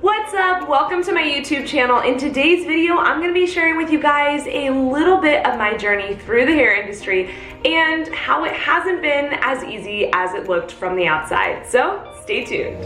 What's up? Welcome to my YouTube channel. In today's video, I'm going to be sharing with you guys a little bit of my journey through the hair industry and how it hasn't been as easy as it looked from the outside. So stay tuned.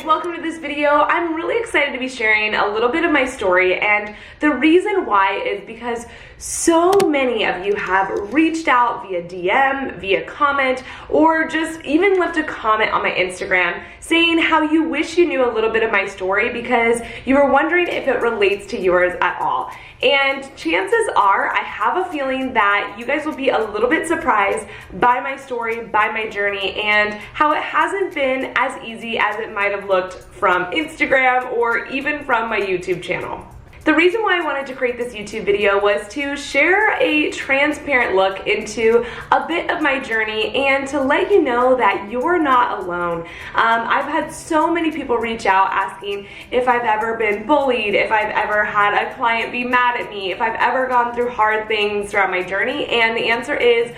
Welcome to this video. I'm really excited to be sharing a little bit of my story, and the reason why is because so many of you have reached out via DM, via comment, or just even left a comment on my Instagram saying how you wish you knew a little bit of my story because you were wondering if it relates to yours at all. And chances are, I have a feeling that you guys will be a little bit surprised by my story, by my journey, and how it hasn't been as easy as it might have looked from Instagram or even from my YouTube channel. The reason why I wanted to create this YouTube video was to share a transparent look into a bit of my journey and to let you know that you're not alone. I've had so many people reach out asking if I've ever been bullied, if I've ever had a client be mad at me, if I've ever gone through hard things throughout my journey, and the answer is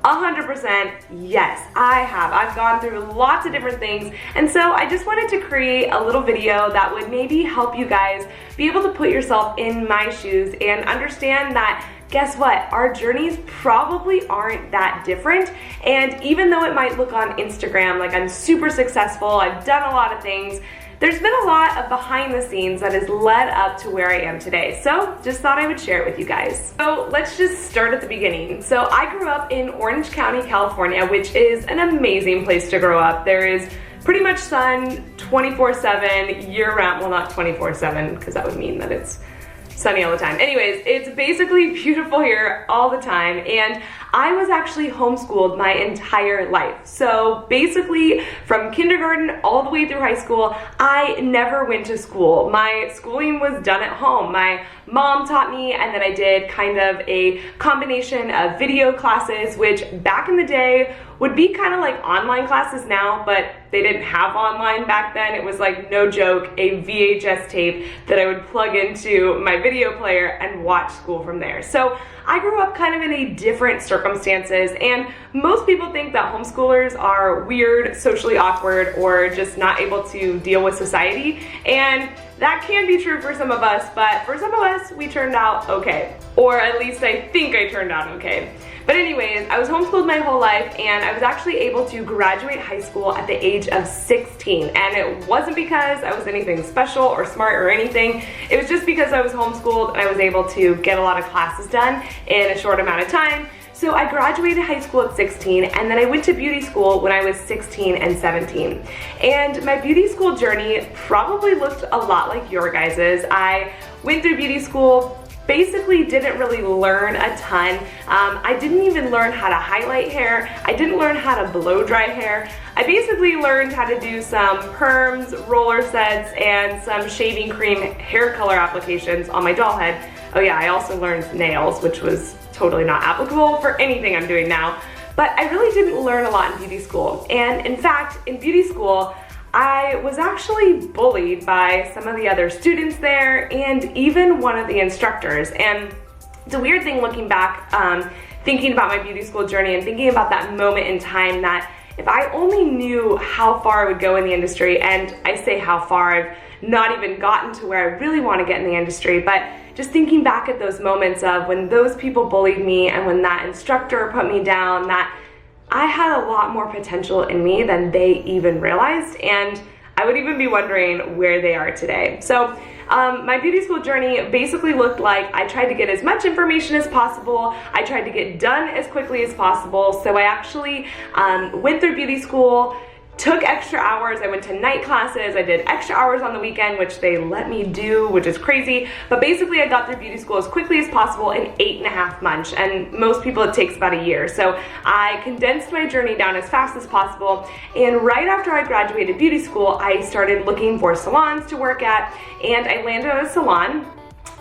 100% yes, I have. I've gone through lots of different things, and so I just wanted to create a little video that would maybe help you guys be able to put yourself in my shoes and understand that guess what? Our journeys probably aren't that different, and even though it might look on Instagram like I'm super successful, I've done a lot of things, there's been a lot of behind the scenes that has led up to where I am today. So just thought I would share it with you guys. So let's just start at the beginning. So I grew up in Orange County, California, which is an amazing place to grow up. There is pretty much sun 24/7 year round. Well, not 24/7 because that would mean that it's sunny all the time. Anyways, it's basically beautiful here all the time, and I was actually homeschooled my entire life. So basically from kindergarten all the way through high school, I never went to school. My schooling was done at home. My mom taught me, and then I did kind of a combination of video classes, which back in the day would be kind of like online classes now, but they didn't have online back then. It was like, no joke, a VHS tape that I would plug into my video player and watch school from there. So I grew up kind of in a different circumstances, and most people think that homeschoolers are weird, socially awkward, or just not able to deal with society, and that can be true for some of us, but for some of us, we turned out okay. Or at least I think I turned out okay. But anyways, I was homeschooled my whole life, and I was actually able to graduate high school at the age of 16. And it wasn't because I was anything special or smart or anything. It was just because I was homeschooled and I was able to get a lot of classes done in a short amount of time. So I graduated high school at 16, and then I went to beauty school when I was 16 and 17. And my beauty school journey probably looked a lot like your guys's. I went through beauty school, basically didn't really learn a ton. I didn't even learn how to highlight hair. I didn't learn how to blow dry hair. I basically learned how to do some perms, roller sets, and some shaving cream hair color applications on my doll head. Oh yeah, I also learned nails, which was totally not applicable for anything I'm doing now. But I really didn't learn a lot in beauty school. And in fact, in beauty school, I was actually bullied by some of the other students there and even one of the instructors. And it's a weird thing looking back, thinking about my beauty school journey and thinking about that moment in time, that if I only knew how far I would go in the industry, and I say how far, I've not even gotten to where I really want to get in the industry, but just thinking back at those moments of when those people bullied me and when that instructor put me down, that I had a lot more potential in me than they even realized, and I would even be wondering where they are today. So my beauty school journey basically looked like I tried to get as much information as possible. I tried to get done as quickly as possible. So I actually went through beauty school, took extra hours. I went to night classes. I did extra hours on the weekend, which they let me do, which is crazy. But basically I got through beauty school as quickly as possible in 8.5 months. And most people it takes about a year. So I condensed my journey down as fast as possible. And right after I graduated beauty school, I started looking for salons to work at, and I landed at a salon.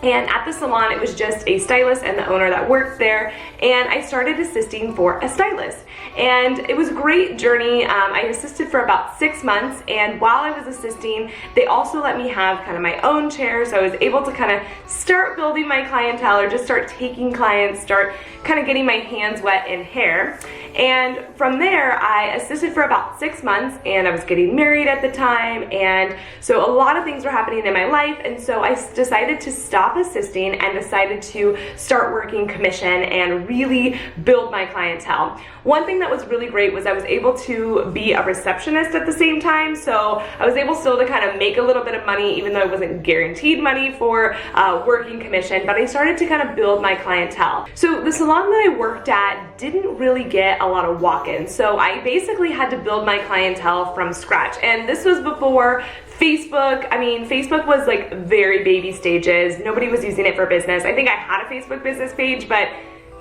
And at the salon, it was just a stylist and the owner that worked there, and I started assisting for a stylist. And it was a great journey. I assisted for about 6 months, and while I was assisting, they also let me have kind of my own chair, so I was able to kind of start building my clientele, or just start taking clients, start kind of getting my hands wet in hair. And from there, I assisted for about 6 months, and I was getting married at the time, and so a lot of things were happening in my life, and so I decided to stop assisting and decided to start working commission and really build my clientele. One thing that was really great was I was able to be a receptionist at the same time, so I was able still to kind of make a little bit of money, even though I wasn't guaranteed money for working commission, but I started to kind of build my clientele. So the salon that I worked at didn't really get a lot of walk-ins, so I basically had to build my clientele from scratch. And this was before Facebook. I mean, Facebook was like very baby stages. Nobody was using it for business. I think I had a Facebook business page, but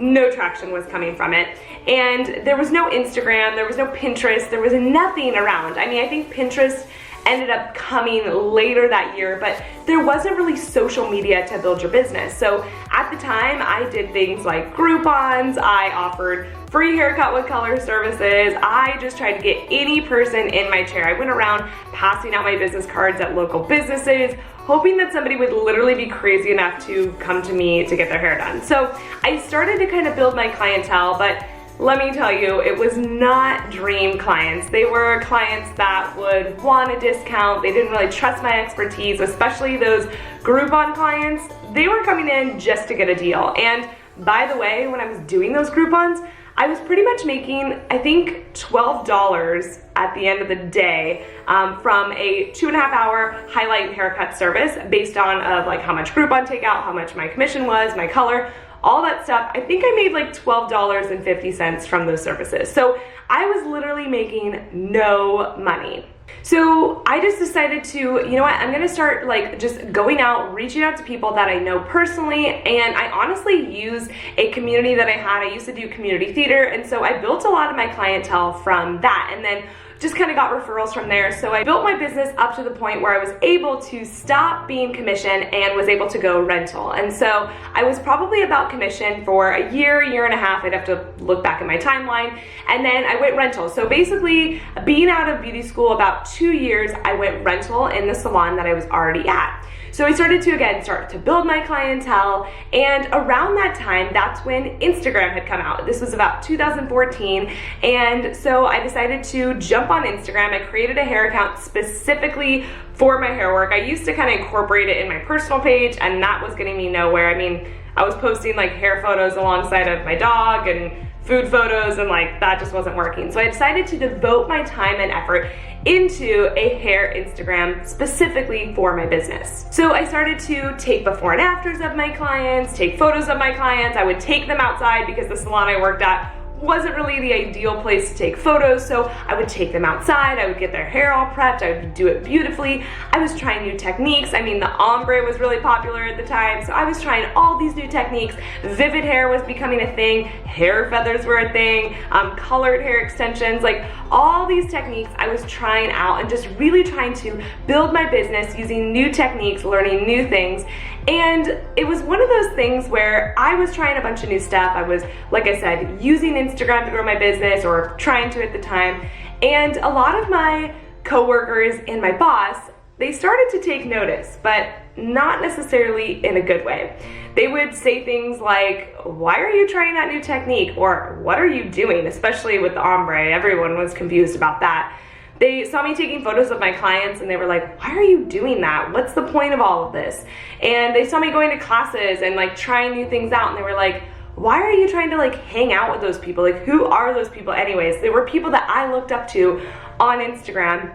no traction was coming from it. And there was no Instagram, there was no Pinterest, there was nothing around. I mean, I think Pinterest ended up coming later that year, but there wasn't really social media to build your business. So at the time, I did things like Groupons, I offered free haircut with color services. I just tried to get any person in my chair. I went around passing out my business cards at local businesses, hoping that somebody would literally be crazy enough to come to me to get their hair done. So I started to kind of build my clientele, but let me tell you, it was not dream clients. They were clients that would want a discount. They didn't really trust my expertise, especially those Groupon clients. They were coming in just to get a deal. And by the way, when I was doing those Groupons, I was pretty much making, I think, $12 at the end of the day from a 2.5 hour highlight and haircut service based on like how much Groupon takeout, how much my commission was, my color, all that stuff. I think I made like $12.50 from those services. So I was literally making no money. So I just decided to, you know what, I'm gonna start like just going out, reaching out to people that I know personally, and I honestly use a community that I had. I used to do community theater, and so I built a lot of my clientele from that, and then just kind of got referrals from there. So I built my business up to the point where I was able to stop being commission and was able to go rental. And so I was probably about commission for a year, year and a half. I'd have to look back at my timeline. And then I went rental. So basically, being out of beauty school about 2 years, I went rental in the salon that I was already at. So I started to, again, start to build my clientele, and around that time, that's when Instagram had come out. This was about 2014, and so I decided to jump on Instagram. I created a hair account specifically for my hair work. I used to kind of incorporate it in my personal page, and that was getting me nowhere. I mean, I was posting like hair photos alongside of my dog and food photos, and like that just wasn't working. So I decided to devote my time and effort into a hair Instagram specifically for my business. So I started to take before and afters of my clients, take photos of my clients. I would take them outside because the salon I worked at wasn't really the ideal place to take photos, so I would take them outside, I would get their hair all prepped, I would do it beautifully. I was trying new techniques. I mean, the ombre was really popular at the time, so I was trying all these new techniques. Vivid hair was becoming a thing, hair feathers were a thing, colored hair extensions, like all these techniques I was trying out and just really trying to build my business using new techniques, learning new things. And it was one of those things where I was trying a bunch of new stuff. I was, like I said, using Instagram to grow my business, or trying to at the time. And a lot of my coworkers and my boss, they started to take notice, but not necessarily in a good way. They would say things like, "Why are you trying that new technique?" Or "What are you doing?" Especially with the ombre, everyone was confused about that. They saw me taking photos of my clients and they were like, "Why are you doing that? What's the point of all of this?" And they saw me going to classes and like trying new things out, and they were like, "Why are you trying to like hang out with those people? Like, who are those people anyways?" They were people that I looked up to on Instagram,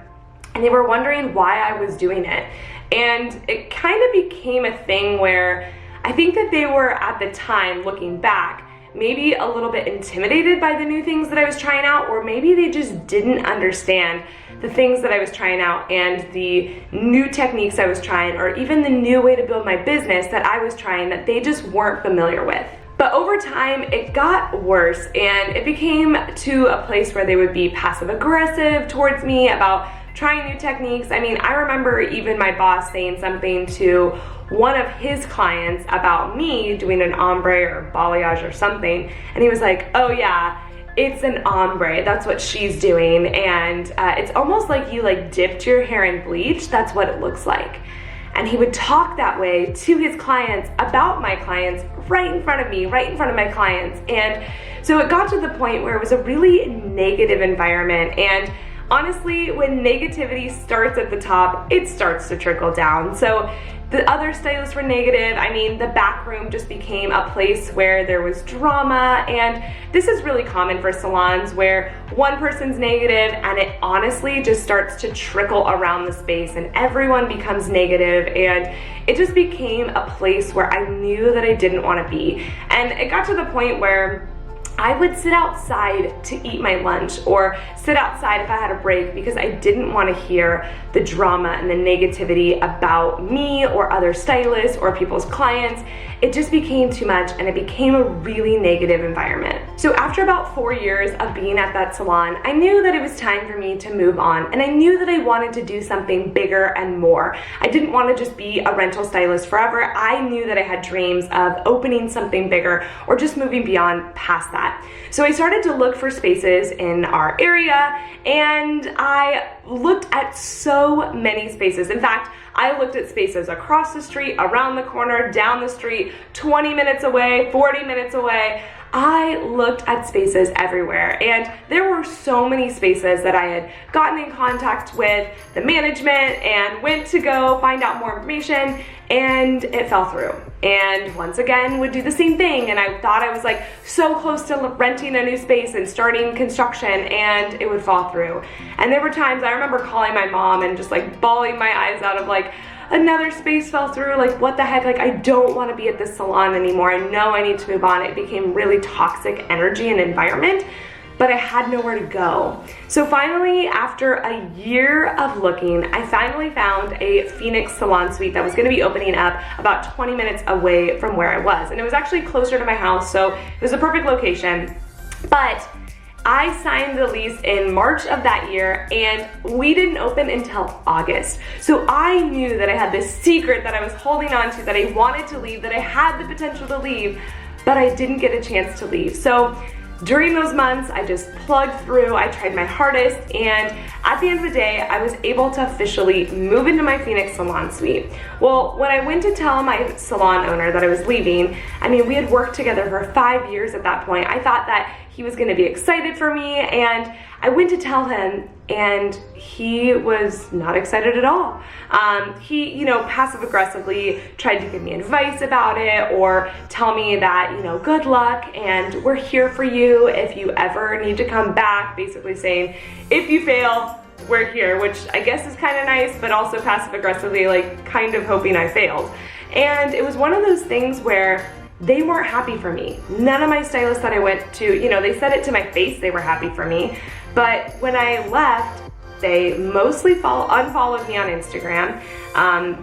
and they were wondering why I was doing it. And it kind of became a thing where I think that they were, at the time, looking back, maybe a little bit intimidated by the new things that I was trying out, or maybe they just didn't understand the things that I was trying out and the new techniques I was trying, or even the new way to build my business that I was trying, that they just weren't familiar with. But over time, it got worse, and it became to a place where they would be passive aggressive towards me about trying new techniques. I mean, I remember even my boss saying something to one of his clients about me doing an ombre or balayage or something, and he was like, oh yeah, it's an ombre, that's what she's doing, and it's almost like you like dipped your hair in bleach, that's what it looks like. And he would talk that way to his clients about my clients right in front of me, right in front of my clients. And so it got to the point where it was a really negative environment. And honestly, when negativity starts at the top, it starts to trickle down. So the other stylists were negative. I mean, the back room just became a place where there was drama, and this is really common for salons where one person's negative and it honestly just starts to trickle around the space and everyone becomes negative, and it just became a place where I knew that I didn't want to be. And it got to the point where I would sit outside to eat my lunch or sit outside if I had a break because I didn't want to hear the drama and the negativity about me or other stylists or people's clients. It just became too much and it became a really negative environment. So after about 4 years of being at that salon, I knew that it was time for me to move on, and I knew that I wanted to do something bigger and more. I didn't want to just be a rental stylist forever. I knew that I had dreams of opening something bigger or just moving beyond past that. So I started to look for spaces in our area, and I looked at so many spaces. In fact, I looked at spaces across the street, around the corner, down the street, 20 minutes away, 40 minutes away. I looked at spaces everywhere, and there were so many spaces that I had gotten in contact with the management and went to go find out more information, and it fell through. And once again would do the same thing, and I thought I was like so close to renting a new space and starting construction, and it would fall through. And there were times I remember calling my mom and just like bawling my eyes out of like, another space fell through, like what the heck, like I don't want to be at this salon anymore, I know I need to move on. It became really toxic energy and environment, but I had nowhere to go. So finally, after a year of looking, I finally found a Phoenix salon suite that was going to be opening up about 20 minutes away from where I was, and it was actually closer to my house, so it was a perfect location. But I signed the lease in March of that year, and we didn't open until August. So I knew that I had this secret that I was holding on to, that I wanted to leave, that I had the potential to leave, but I didn't get a chance to leave. So during those months, I just plugged through, I tried my hardest, and at the end of the day, I was able to officially move into my Phoenix salon suite. Well, when I went to tell my salon owner that I was leaving, I mean, we had worked together for 5 years at that point. I thought that he was gonna be excited for me, and I went to tell him, and he was not excited at all. He, you know, passive aggressively tried to give me advice about it or tell me that, you know, good luck and we're here for you if you ever need to come back, basically saying, if you fail, we're here, which I guess is kind of nice, but also passive aggressively, like kind of hoping I failed. And it was one of those things where they weren't happy for me. None of my stylists that I went to, you know, they said it to my face, they were happy for me. But when I left, they mostly unfollowed me on Instagram.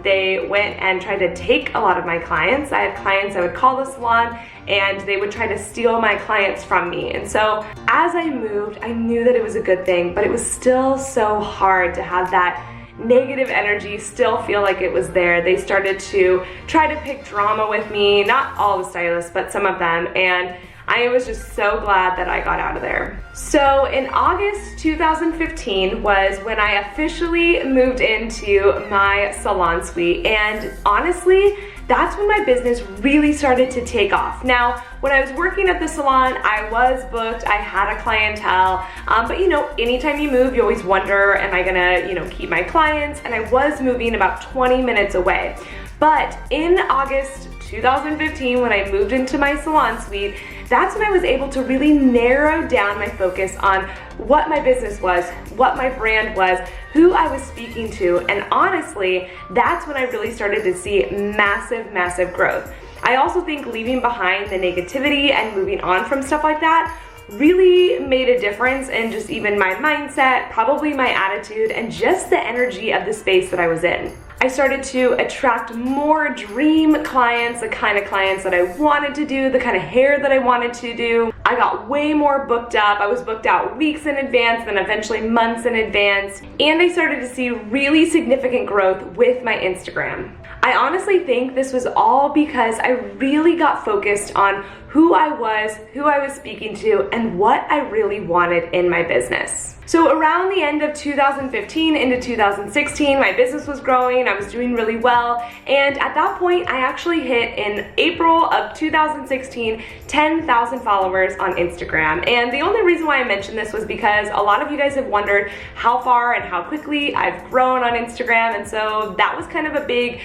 They went and tried to take a lot of my clients. I had clients I would call the salon, and they would try to steal my clients from me. And so as I moved, I knew that it was a good thing, but it was still so hard to have that negative energy still feel like it was there. They started to try to pick drama with me, not all the stylists, but some of them, and I was just so glad that I got out of there. So in August 2015 was when I officially moved into my salon suite, and honestly, that's when my business really started to take off. Now, when I was working at the salon, I was booked, I had a clientele, but you know, anytime you move, you always wonder, am I gonna, you know, keep my clients? And I was moving about 20 minutes away. But in August 2015, when I moved into my salon suite, that's when I was able to really narrow down my focus on what my business was, what my brand was, who I was speaking to, and honestly, that's when I really started to see massive, massive growth. I also think leaving behind the negativity and moving on from stuff like that really made a difference in just even my mindset, probably my attitude, and just the energy of the space that I was in. I started to attract more dream clients, the kind of clients that I wanted to do, the kind of hair that I wanted to do. I got way more booked up. I was booked out weeks in advance, then eventually months in advance. And I started to see really significant growth with my Instagram. I honestly think this was all because I really got focused on who I was speaking to, and what I really wanted in my business. So around the end of 2015 into 2016, my business was growing, I was doing really well, and at that point, I actually hit in April of 2016, 10,000 followers on Instagram. And the only reason why I mentioned this was because a lot of you guys have wondered how far and how quickly I've grown on Instagram, and so that was kind of a big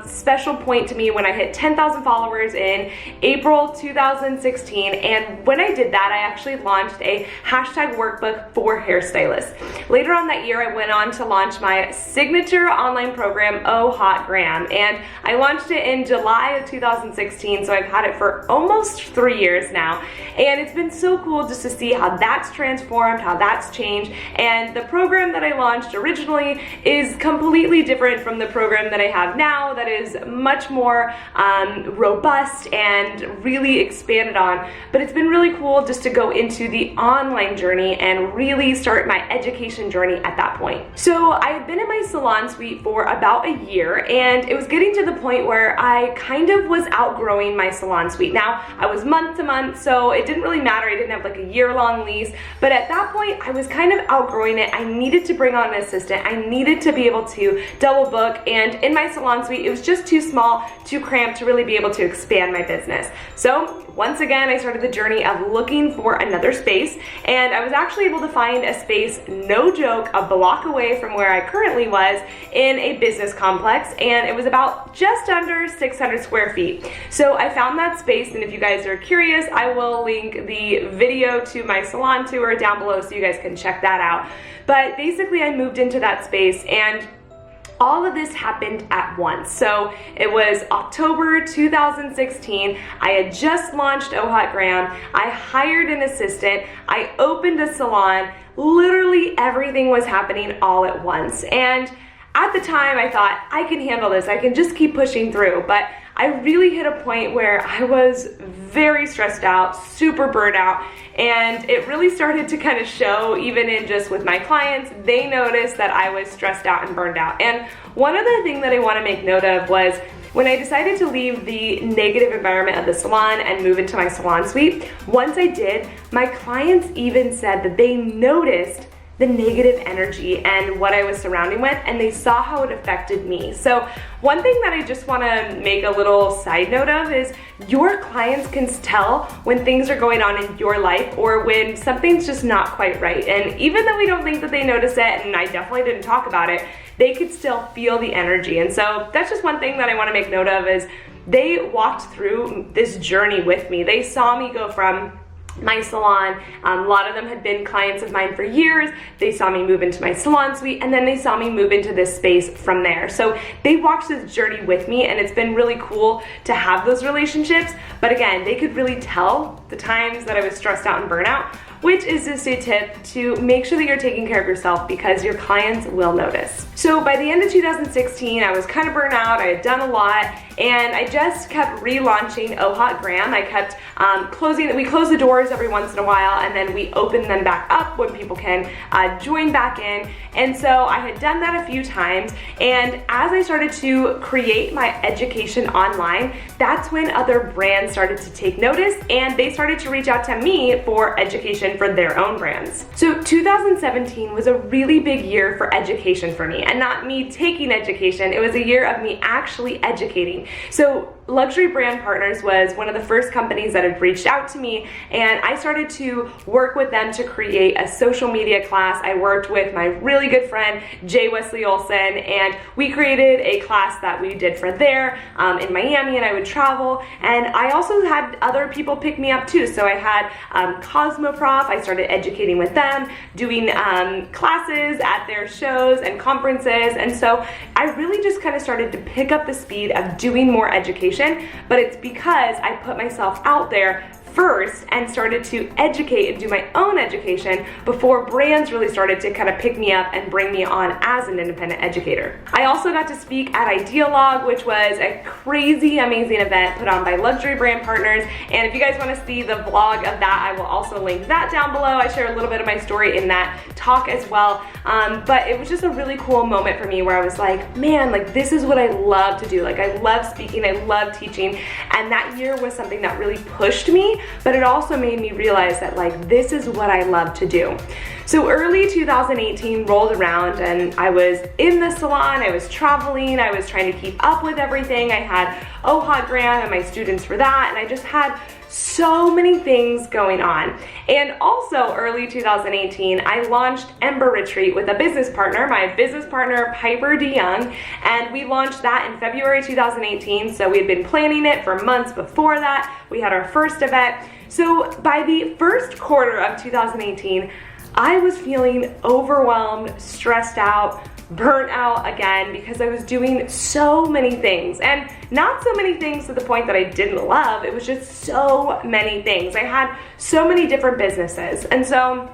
special point to me when I hit 10,000 followers in April 2016. And when I did that, I actually launched a hashtag workbook for Hairstylist. Later on that year, I went on to launch my signature online program, Oh Hot Gram, and I launched it in July of 2016, so I've had it for almost 3 years now, and it's been so cool just to see how that's transformed, how that's changed. And the program that I launched originally is completely different from the program that I have now, that is much more robust and really expanded on. But it's been really cool just to go into the online journey and really start my education journey at that point. So I had been in my salon suite for about a year, and it was getting to the point where I kind of was outgrowing my salon suite. Now, I was month to month, so it didn't really matter. I didn't have like a year-long lease, but at that point, I was kind of outgrowing it. I needed to bring on an assistant. I needed to be able to double book, and in my salon suite, it was just too small, too cramped to really be able to expand my business. So once again, I started the journey of looking for another space, and I was actually able to find a space, no joke, a block away from where I currently was in a business complex, and it was about just under 600 square feet. So I found that space, and if you guys are curious, I will link the video to my salon tour down below so you guys can check that out. But basically, I moved into that space, and all of this happened at once. So it was October 2016. I had just launched Oh Hot Gram. I hired an assistant. I opened a salon. Literally everything was happening all at once. And at the time, I thought, I can handle this. I can just keep pushing through. But I really hit a point where I was very stressed out, super burnt out, and it really started to kind of show even in just with my clients. They noticed that I was stressed out and burned out. And one other thing that I want to make note of was when I decided to leave the negative environment of the salon and move into my salon suite, once I did, my clients even said that they noticed the negative energy and what I was surrounding with, and they saw how it affected me. So one thing that I just wanna make a little side note of is your clients can tell when things are going on in your life or when something's just not quite right. And even though we don't think that they notice it, and I definitely didn't talk about it, they could still feel the energy. And so that's just one thing that I wanna make note of is they walked through this journey with me. They saw me go from my salon. A lot of them had been clients of mine for years. They saw me move into my salon suite, and then they saw me move into this space from there. So they walked this journey with me, and it's been really cool to have those relationships. But again, they could really tell the times that I was stressed out and burnout, which is just a tip to make sure that you're taking care of yourself because your clients will notice. So by the end of 2016, I was kind of burnt out. I had done a lot, and I just kept relaunching Oh Hot Gram. I kept we close the doors every once in a while, and then we open them back up when people can join back in. And so I had done that a few times, and as I started to create my education online, that's when other brands started to take notice, and they started to reach out to me for education for their own brands. So 2017 was a really big year for education for me, and not me taking education. It was a year of me actually educating. So Luxury Brand Partners was one of the first companies that had reached out to me, and I started to work with them to create a social media class. I worked with my really good friend, Jay Wesley Olson, and we created a class that we did for there in Miami, and I would travel. And I also had other people pick me up too. So I had Cosmoprof. I started educating with them, doing classes at their shows and conferences. And so I really just kind of started to pick up the speed of doing more education, but it's because I put myself out there first and started to educate and do my own education before brands really started to kind of pick me up and bring me on as an independent educator. I also got to speak at Idealogue, which was a crazy amazing event put on by luxury brand partners. And if you guys want to see the vlog of that, I will also link that down below. I share a little bit of my story in that talk as well. But it was just a really cool moment for me where I was like, man, like this is what I love to do. Like I love speaking, I love teaching. And that year was something that really pushed me, but it also made me realize that like this is what I love to do. So early 2018 rolled around and I was in the salon, I was traveling, I was trying to keep up with everything. I had OHOT grant and my students for that, and I just had so many things going on. And also early 2018, I launched Ember Retreat with a business partner, my business partner, Piper DeYoung, and we launched that in February 2018. So we had been planning it for months before that. We had our first event. So by the first quarter of 2018, I was feeling overwhelmed, stressed out, burnt out again because I was doing so many things, and not so many things to the point that I didn't love. It was just so many things. I had so many different businesses, and so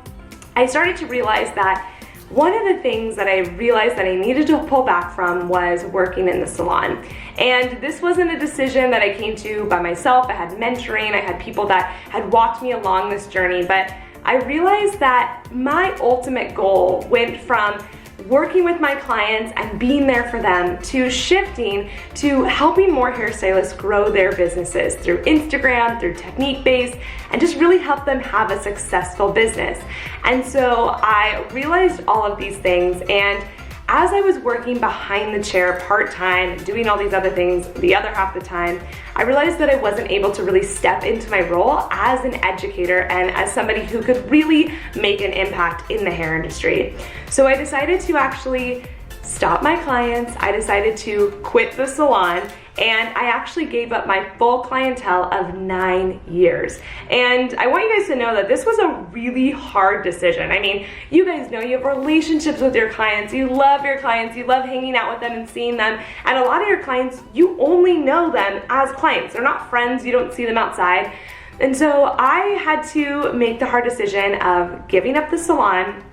I started to realize that one of the things that I realized that I needed to pull back from was working in the salon. And this wasn't a decision that I came to by myself. I had mentoring, I had people that had walked me along this journey, but I realized that my ultimate goal went from working with my clients and being there for them to shifting to helping more hairstylists grow their businesses through Instagram, through technique-based, and just really help them have a successful business. And so I realized all of these things, and as I was working behind the chair part-time, doing all these other things the other half of the time, I realized that I wasn't able to really step into my role as an educator and as somebody who could really make an impact in the hair industry. So I decided to actually stop my clients. I decided to quit the salon, and I actually gave up my full clientele of 9 years. And I want you guys to know that this was a really hard decision. I mean, you guys know you have relationships with your clients, you love hanging out with them and seeing them, and a lot of your clients, you only know them as clients. They're not friends, you don't see them outside. And so I had to make the hard decision of giving up the salon,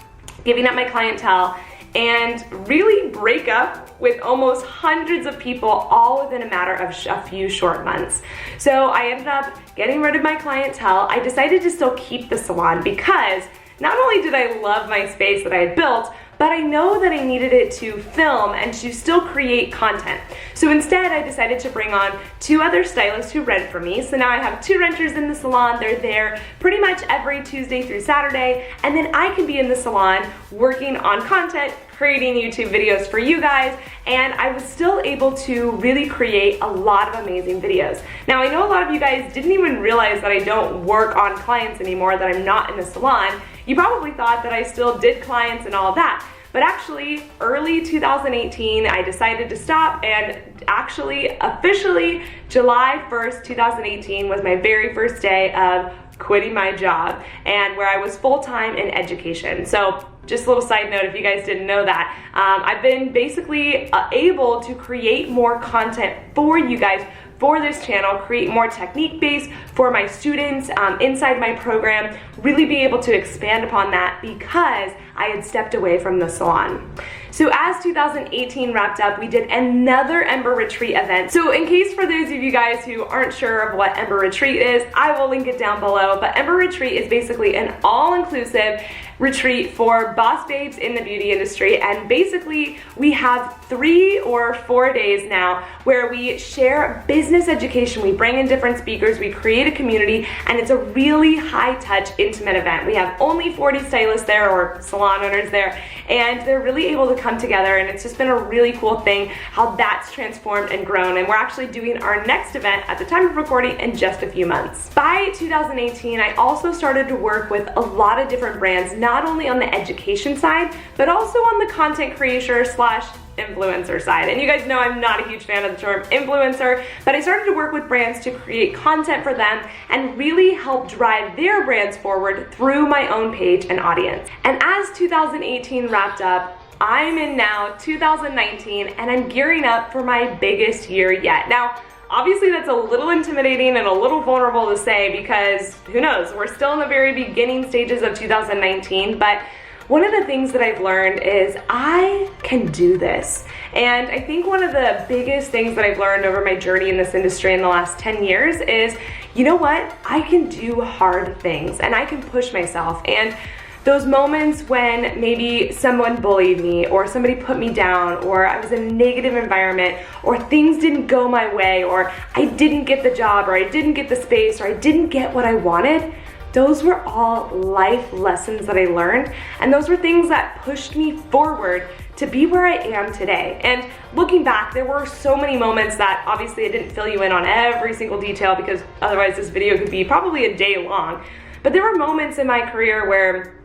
giving up my clientele, and really break up with almost hundreds of people all within a matter of a few short months. So I ended up getting rid of my clientele. I decided to still keep the salon because not only did I love my space that I had built, but I know that I needed it to film and to still create content. So instead, I decided to bring on 2 other stylists who rent for me. So now I have 2 renters in the salon. They're there pretty much every Tuesday through Saturday. And then I can be in the salon working on content, creating YouTube videos for you guys, and I was still able to really create a lot of amazing videos. Now, I know a lot of you guys didn't even realize that I don't work on clients anymore, that I'm not in the salon. You probably thought that I still did clients and all that. But actually, early 2018, I decided to stop, and actually, officially, July 1st, 2018 was my very first day of quitting my job and where I was full-time in education. So just a little side note if you guys didn't know that, I've been basically able to create more content for you guys for this channel, create more technique-based for my students inside my program, really be able to expand upon that because I had stepped away from the salon. So as 2018 wrapped up, we did another Ember Retreat event. So in case for those of you guys who aren't sure of what Ember Retreat is, I will link it down below, but Ember Retreat is basically an all-inclusive retreat for boss babes in the beauty industry, and basically we have 3 or 4 days now where we share business education. We bring in different speakers, we create a community, and it's a really high-touch, intimate event. We have only 40 stylists there, or salon owners there, and they're really able to come together, and it's just been a really cool thing how that's transformed and grown. And we're actually doing our next event at the time of recording in just a few months. By 2018, I also started to work with a lot of different brands, not only on the education side, but also on the content creator slash influencer side. And you guys know I'm not a huge fan of the term influencer, but I started to work with brands to create content for them and really help drive their brands forward through my own page and audience. And as 2018 wrapped up, I'm in now 2019, and I'm gearing up for my biggest year yet. Now, obviously that's a little intimidating and a little vulnerable to say because who knows, we're still in the very beginning stages of 2019, but one of the things that I've learned is I can do this. And I think one of the biggest things that I've learned over my journey in this industry in the last 10 years is, you know what? I can do hard things and I can push myself. And those moments when maybe someone bullied me or somebody put me down or I was in a negative environment or things didn't go my way or I didn't get the job or I didn't get the space or I didn't get what I wanted, those were all life lessons that I learned, and those were things that pushed me forward to be where I am today. And looking back, there were so many moments that obviously I didn't fill you in on every single detail because otherwise this video could be probably a day long. But there were moments in my career where,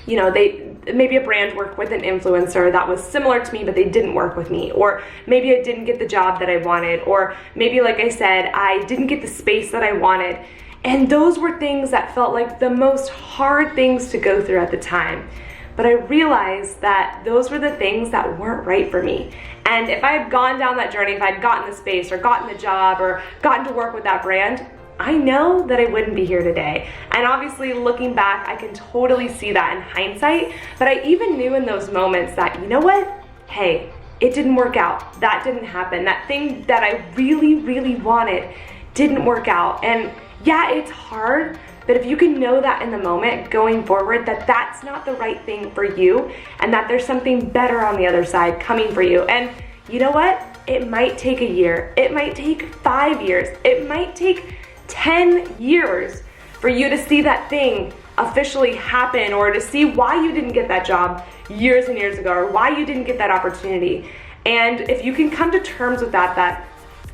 you know, maybe a brand worked with an influencer that was similar to me, but they didn't work with me. Or maybe I didn't get the job that I wanted. Or maybe, like I said, I didn't get the space that I wanted. And those were things that felt like the most hard things to go through at the time. But I realized that those were the things that weren't right for me. And if I had gone down that journey, if I'd gotten the space or gotten the job or gotten to work with that brand, I know that I wouldn't be here today. And obviously looking back, I can totally see that in hindsight. But I even knew in those moments that, you know what? Hey, it didn't work out. That didn't happen. That thing that I really, really wanted didn't work out. And yeah, it's hard, but if you can know that in the moment going forward that that's not the right thing for you and that there's something better on the other side coming for you. And you know what? It might take a year. It might take 5 years. It might take 10 years for you to see that thing officially happen or to see why you didn't get that job years and years ago or why you didn't get that opportunity. And if you can come to terms with that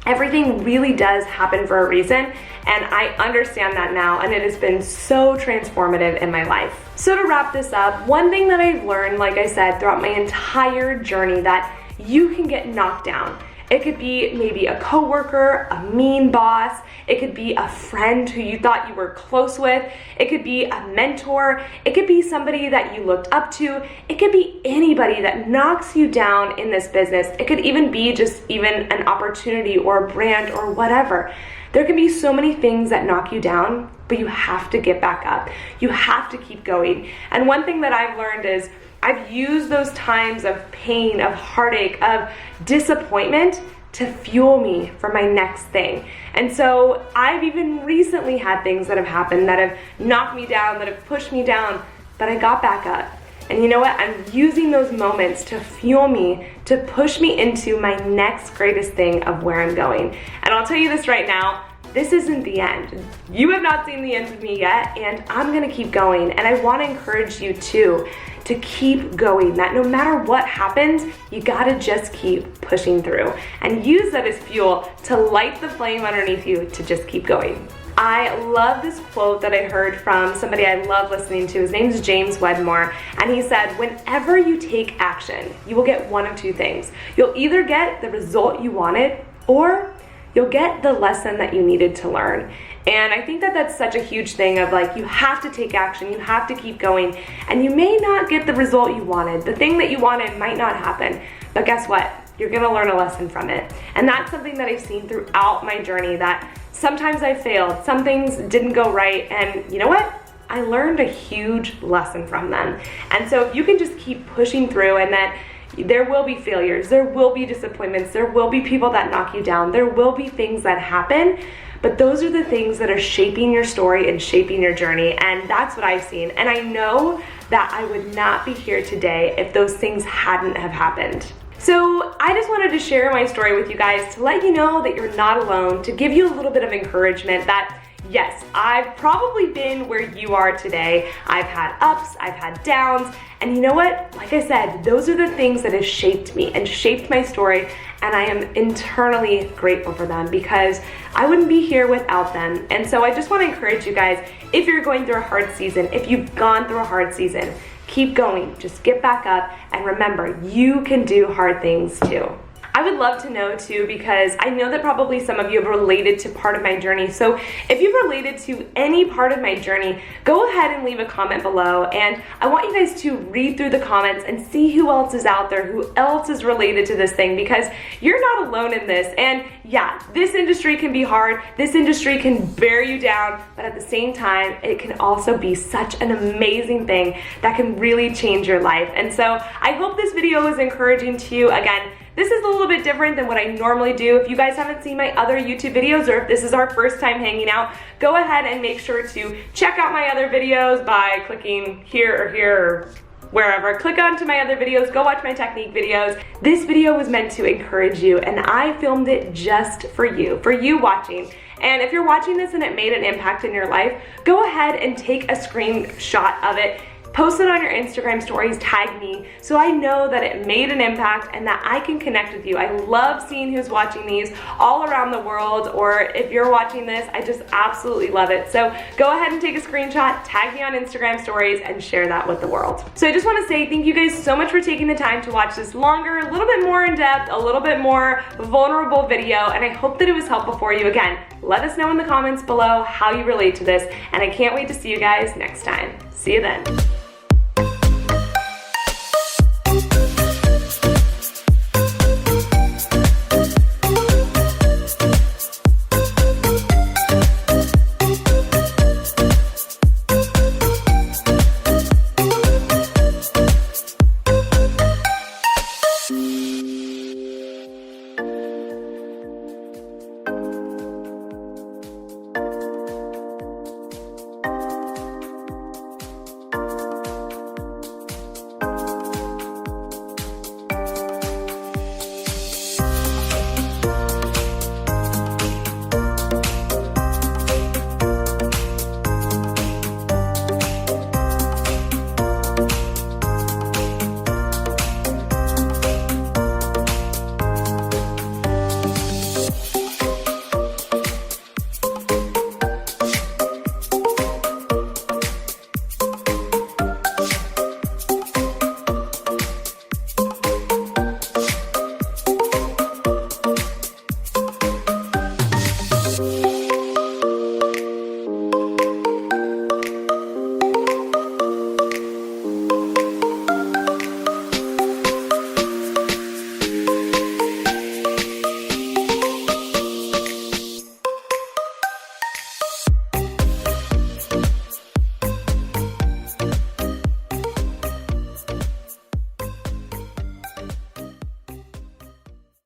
everything really does happen for a reason, and I understand that now, and it has been so transformative in my life. So to wrap this up, one thing that I've learned, like I said, throughout my entire journey, that you can get knocked down. It could be maybe a coworker, a mean boss. It could be a friend who you thought you were close with. It could be a mentor. It could be somebody that you looked up to. It could be anybody that knocks you down in this business. It could even be just even an opportunity or a brand or whatever. There can be so many things that knock you down, but you have to get back up. You have to keep going. And one thing that I've learned is I've used those times of pain, of heartache, of disappointment to fuel me for my next thing. And so I've even recently had things that have happened that have knocked me down, that have pushed me down, but I got back up. And you know what? I'm using those moments to fuel me, to push me into my next greatest thing of where I'm going. And I'll tell you this right now, this isn't the end. You have not seen the end of me yet, and I'm gonna keep going. And I wanna encourage you too, to keep going, that no matter what happens, you gotta just keep pushing through and use that as fuel to light the flame underneath you to just keep going. I love this quote that I heard from somebody I love listening to. His name is James Wedmore, and he said, whenever you take action, you will get one of two things. You'll either get the result you wanted, or you'll get the lesson that you needed to learn. And I think that that's such a huge thing of like, you have to take action, you have to keep going, and you may not get the result you wanted. The thing that you wanted might not happen, but guess what? You're gonna learn a lesson from it. And that's something that I've seen throughout my journey, that sometimes I failed, some things didn't go right, and you know what? I learned a huge lesson from them. And so if you can just keep pushing through, and that there will be failures, there will be disappointments, there will be people that knock you down, there will be things that happen, but those are the things that are shaping your story and shaping your journey, and that's what I've seen. And I know that I would not be here today if those things hadn't have happened. So I just wanted to share my story with you guys to let you know that you're not alone, to give you a little bit of encouragement that yes, I've probably been where you are today. I've had ups, I've had downs, and you know what? Like I said, those are the things that have shaped me and shaped my story, and I am internally grateful for them because I wouldn't be here without them. And so I just want to encourage you guys, if you're going through a hard season, if you've gone through a hard season, keep going, just get back up, and remember, you can do hard things too. I would love to know too, because I know that probably some of you have related to part of my journey. So if you've related to any part of my journey, go ahead and leave a comment below, and I want you guys to read through the comments and see who else is out there, who else is related to this thing, because you're not alone in this. And yeah, this industry can be hard, this industry can bear you down, but at the same time, it can also be such an amazing thing that can really change your life. And so I hope this video is encouraging to you. Again, this is a little bit different than what I normally do. If you guys haven't seen my other YouTube videos, or if this is our first time hanging out, go ahead and make sure to check out my other videos by clicking here or wherever. Click onto my other videos, go watch my technique videos. This video was meant to encourage you, and I filmed it just for you watching. And if you're watching this and it made an impact in your life, go ahead and take a screenshot of it, post it on your Instagram stories, tag me, so I know that it made an impact and that I can connect with you. I love seeing who's watching these all around the world, or if you're watching this, I just absolutely love it. So go ahead and take a screenshot, tag me on Instagram stories, and share that with the world. So I just want to say thank you guys so much for taking the time to watch this longer, a little bit more in depth, a little bit more vulnerable video, and I hope that it was helpful for you. Again, let us know in the comments below how you relate to this, and I can't wait to see you guys next time. See you then.